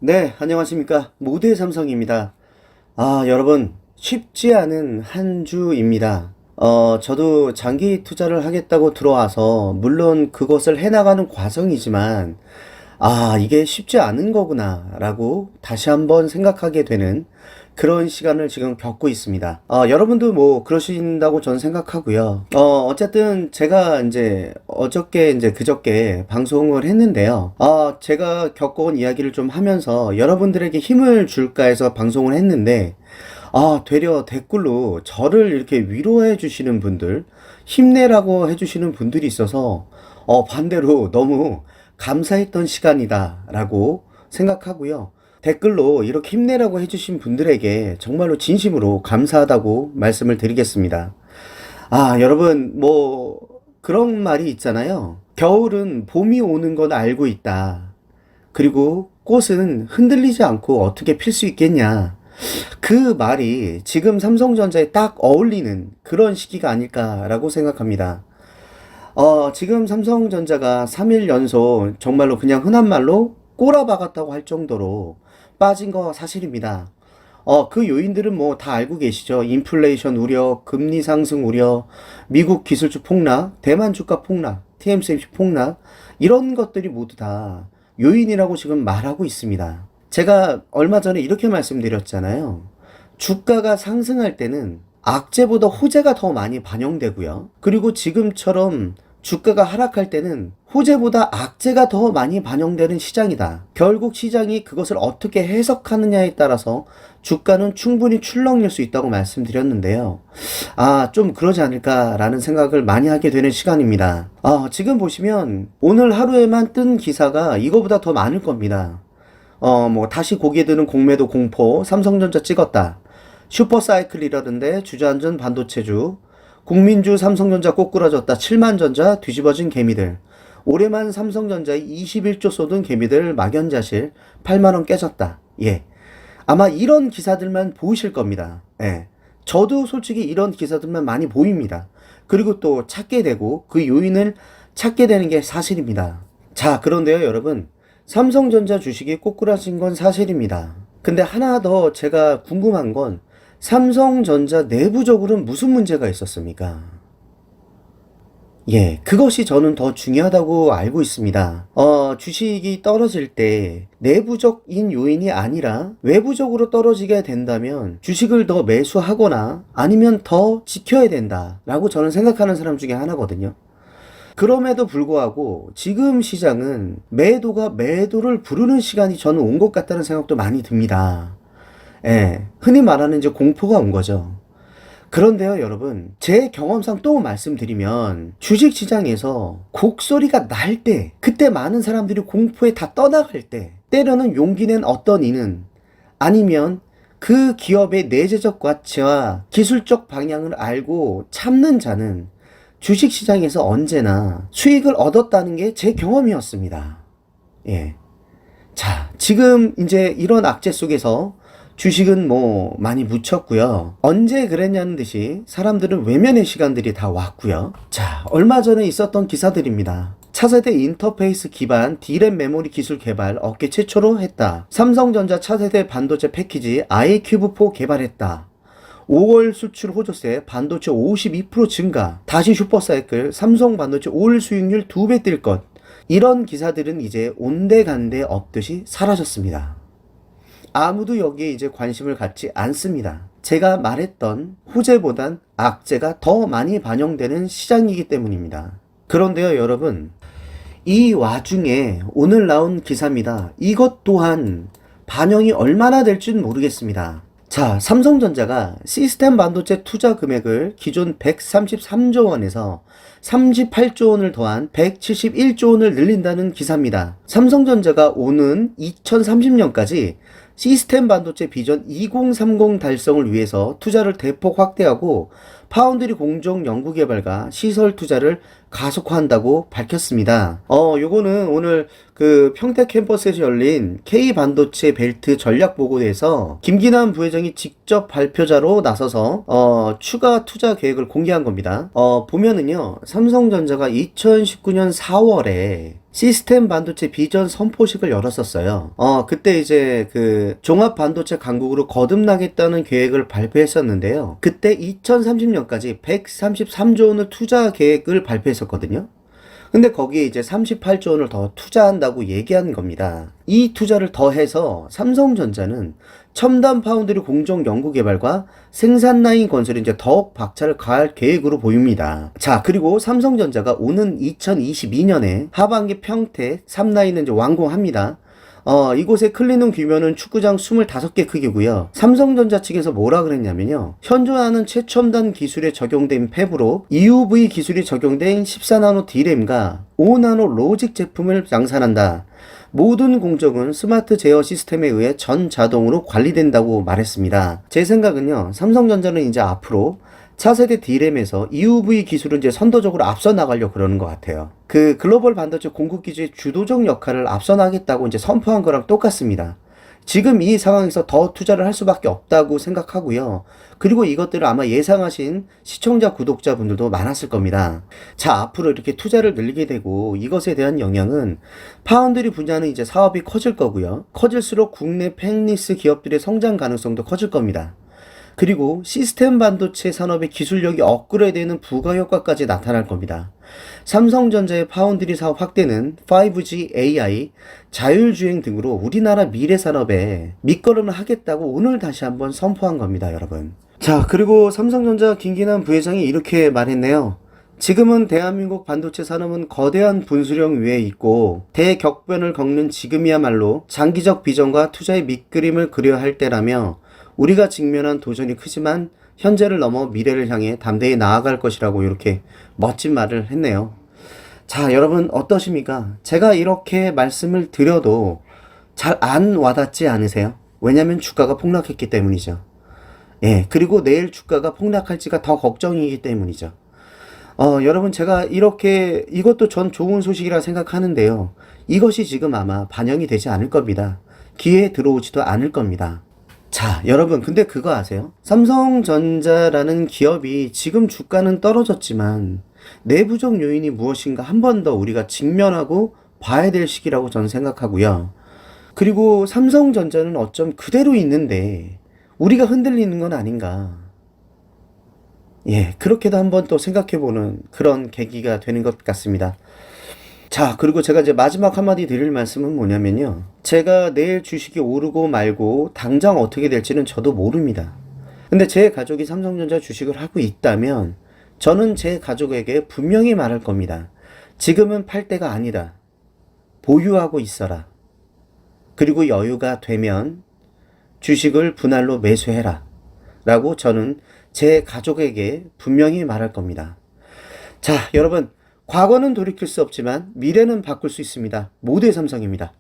네, 안녕하십니까. 모두의 삼성입니다. 여러분, 쉽지 않은 한 주입니다. 저도 장기 투자를 하겠다고 들어와서, 물론 그것을 해나가는 과정이지만, 이게 쉽지 않은 거구나, 라고 다시 한번 생각하게 되는 그런 시간을 지금 겪고 있습니다. 여러분도 뭐 그러신다고 저는 생각하고요. 어쨌든 제가 이제 어저께 이제 그저께 방송을 했는데요. 제가 겪어온 이야기를 좀 하면서 여러분들에게 힘을 줄까 해서 방송을 했는데, 되려 댓글로 저를 이렇게 위로해 주시는 분들, 힘내라고 해 주시는 분들이 있어서, 반대로 너무 감사했던 시간이다라고 생각하고요. 댓글로 이렇게 힘내라고 해주신 분들에게 정말로 진심으로 감사하다고 말씀을 드리겠습니다. 여러분, 뭐, 그런 말이 있잖아요. 겨울은 봄이 오는 건 알고 있다. 그리고 꽃은 흔들리지 않고 어떻게 필 수 있겠냐. 그 말이 지금 삼성전자에 딱 어울리는 그런 시기가 아닐까라고 생각합니다. 지금 삼성전자가 3일 연속 정말로 그냥 흔한 말로 꼬라박았다고 할 정도로 빠진 거 사실입니다. 그 요인들은 뭐 다 알고 계시죠. 인플레이션 우려, 금리 상승 우려, 미국 기술주 폭락, 대만 주가 폭락, TMCC 폭락, 이런 것들이 모두 다 요인이라고 지금 말하고 있습니다. 제가 얼마 전에 이렇게 말씀드렸잖아요. 주가가 상승할 때는 악재보다 호재가 더 많이 반영되고요. 그리고 지금처럼 주가가 하락할 때는 호재보다 악재가 더 많이 반영되는 시장이다. 결국 시장이 그것을 어떻게 해석하느냐에 따라서 주가는 충분히 출렁일 수 있다고 말씀드렸는데요. 좀 그러지 않을까라는 생각을 많이 하게 되는 시간입니다. 지금 보시면 오늘 하루에만 뜬 기사가 이거보다 더 많을 겁니다. 뭐 다시 고개 드는 공매도 공포, 삼성전자 찍었다. 슈퍼사이클이라던데 주저앉은 반도체주, 국민주 삼성전자 꼬꾸라졌다. 7만 전자 뒤집어진 개미들. 올해만 삼성전자에 21조 쏟은 개미들 막연자실 8만원 깨졌다. 예. 아마 이런 기사들만 보이실 겁니다. 예. 저도 솔직히 이런 기사들만 많이 보입니다. 그리고 또 찾게 되고 그 요인을 찾게 되는 게 사실입니다. 자, 그런데요, 여러분. 삼성전자 주식이 꼬꾸라진 건 사실입니다. 근데 하나 더 제가 궁금한 건 삼성전자 내부적으로는 무슨 문제가 있었습니까? 예, 그것이 저는 더 중요하다고 알고 있습니다. 주식이 떨어질 때 내부적인 요인이 아니라 외부적으로 떨어지게 된다면 주식을 더 매수하거나 아니면 더 지켜야 된다라고 저는 생각하는 사람 중에 하나거든요. 그럼에도 불구하고 지금 시장은 매도가 매도를 부르는 시간이 저는 온 것 같다는 생각도 많이 듭니다. 예, 흔히 말하는 이제 공포가 온 거죠. 그런데요, 여러분, 제 경험상 또 말씀드리면 주식 시장에서 곡소리가 날 때, 그때 많은 사람들이 공포에 다 떠나갈 때, 때로는 용기 낸 어떤 이는 아니면 그 기업의 내재적 가치와 기술적 방향을 알고 참는 자는 주식 시장에서 언제나 수익을 얻었다는 게 제 경험이었습니다. 예. 자, 지금 이제 이런 악재 속에서 주식은 뭐 많이 묻혔고요. 언제 그랬냐는 듯이 사람들은 외면의 시간들이 다 왔고요. 자, 얼마 전에 있었던 기사들입니다. 차세대 인터페이스 기반 D램 메모리 기술 개발 업계 최초로 했다. 삼성전자 차세대 반도체 패키지 iCube4 개발했다. 5월 수출 호조세 반도체 52% 증가. 다시 슈퍼사이클 삼성 반도체 올 수익률 2배 뛸 것. 이런 기사들은 이제 온데간데 없듯이 사라졌습니다. 아무도 여기에 이제 관심을 갖지 않습니다. 제가 말했던 호재보단 악재가 더 많이 반영되는 시장이기 때문입니다. 그런데요, 여러분, 이 와중에 오늘 나온 기사입니다. 이것 또한 반영이 얼마나 될지는 모르겠습니다. 자, 삼성전자가 시스템 반도체 투자 금액을 기존 133조 원에서 38조 원을 더한 171조 원을 늘린다는 기사입니다. 삼성전자가 오는 2030년까지 시스템 반도체 비전 2030 달성을 위해서 투자를 대폭 확대하고 파운드리 공정 연구개발과 시설 투자를 가속화한다고 밝혔습니다. 요거는 오늘 그 평택 캠퍼스에서 열린 K반도체 벨트 전략 보고에서 김기남 부회장이 직접 발표자로 나서서 추가 투자 계획을 공개한 겁니다. 보면은요, 삼성전자가 2019년 4월에 시스템 반도체 비전 선포식을 열었었어요. 그때 이제 그 종합 반도체 강국으로 거듭나겠다는 계획을 발표했었는데요. 그때 2030년까지 133조 원을 투자 계획을 발표했었거든요. 근데 거기에 이제 38조 원을 더 투자한다고 얘기한 겁니다. 이 투자를 더해서 삼성전자는 첨단 파운드리 공정 연구개발과 생산 라인 건설에 이제 더욱 박차를 가할 계획으로 보입니다. 자, 그리고 삼성전자가 오는 2022년에 하반기 평택 3라인을 이제 완공합니다. 이곳의 클린룸 규모는 축구장 25개 크기고요. 삼성전자 측에서 뭐라 그랬냐면요. 현존하는 최첨단 기술에 적용된 팹으로 EUV 기술이 적용된 14나노 D램과 5나노 로직 제품을 양산한다. 모든 공정은 스마트 제어 시스템에 의해 전 자동으로 관리된다고 말했습니다. 제 생각은요. 삼성전자는 이제 앞으로 차세대 D램에서 EUV 기술을 이제 선도적으로 앞서 나가려고 그러는 것 같아요. 그 글로벌 반도체 공급 기주의 주도적 역할을 앞서 나가겠다고 이제 선포한 거랑 똑같습니다. 지금 이 상황에서 더 투자를 할 수밖에 없다고 생각하고요. 그리고 이것들을 아마 예상하신 시청자, 구독자분들도 많았을 겁니다. 자, 앞으로 이렇게 투자를 늘리게 되고 이것에 대한 영향은 파운드리 분야는 이제 사업이 커질 거고요. 커질수록 국내 팬리스 기업들의 성장 가능성도 커질 겁니다. 그리고 시스템 반도체 산업의 기술력이 업그레이드되는 부가효과까지 나타날 겁니다. 삼성전자의 파운드리 사업 확대는 5G, AI, 자율주행 등으로 우리나라 미래 산업에 밑거름을 하겠다고 오늘 다시 한번 선포한 겁니다, 여러분. 자, 그리고 삼성전자 김기남 부회장이 이렇게 말했네요. 지금은 대한민국 반도체 산업은 거대한 분수령 위에 있고 대격변을 겪는 지금이야말로 장기적 비전과 투자의 밑그림을 그려야 할 때라며 우리가 직면한 도전이 크지만 현재를 넘어 미래를 향해 담대히 나아갈 것이라고 이렇게 멋진 말을 했네요. 자, 여러분 어떠십니까? 제가 이렇게 말씀을 드려도 잘 안 와닿지 않으세요? 왜냐면 주가가 폭락했기 때문이죠. 예, 그리고 내일 주가가 폭락할지가 더 걱정이기 때문이죠. 여러분 제가 이렇게 이것도 전 좋은 소식이라 생각하는데요. 이것이 지금 아마 반영이 되지 않을 겁니다. 기회에 들어오지도 않을 겁니다. 자, 여러분 근데 그거 아세요? 삼성전자라는 기업이 지금 주가는 떨어졌지만 내부적 요인이 무엇인가 한 번 더 우리가 직면하고 봐야 될 시기라고 저는 생각하고요. 그리고 삼성전자는 어쩜 그대로 있는데 우리가 흔들리는 건 아닌가. 예, 그렇게도 한번 또 생각해보는 그런 계기가 되는 것 같습니다. 자, 그리고 제가 이제 마지막 한마디 드릴 말씀은 뭐냐면요. 제가 내일 주식이 오르고 말고 당장 어떻게 될지는 저도 모릅니다. 근데 제 가족이 삼성전자 주식을 하고 있다면 저는 제 가족에게 분명히 말할 겁니다. 지금은 팔 때가 아니다. 보유하고 있어라. 그리고 여유가 되면 주식을 분할로 매수해라. 라고 저는 제 가족에게 분명히 말할 겁니다. 자, 여러분. 과거는 돌이킬 수 없지만 미래는 바꿀 수 있습니다. 모두의 삼성입니다.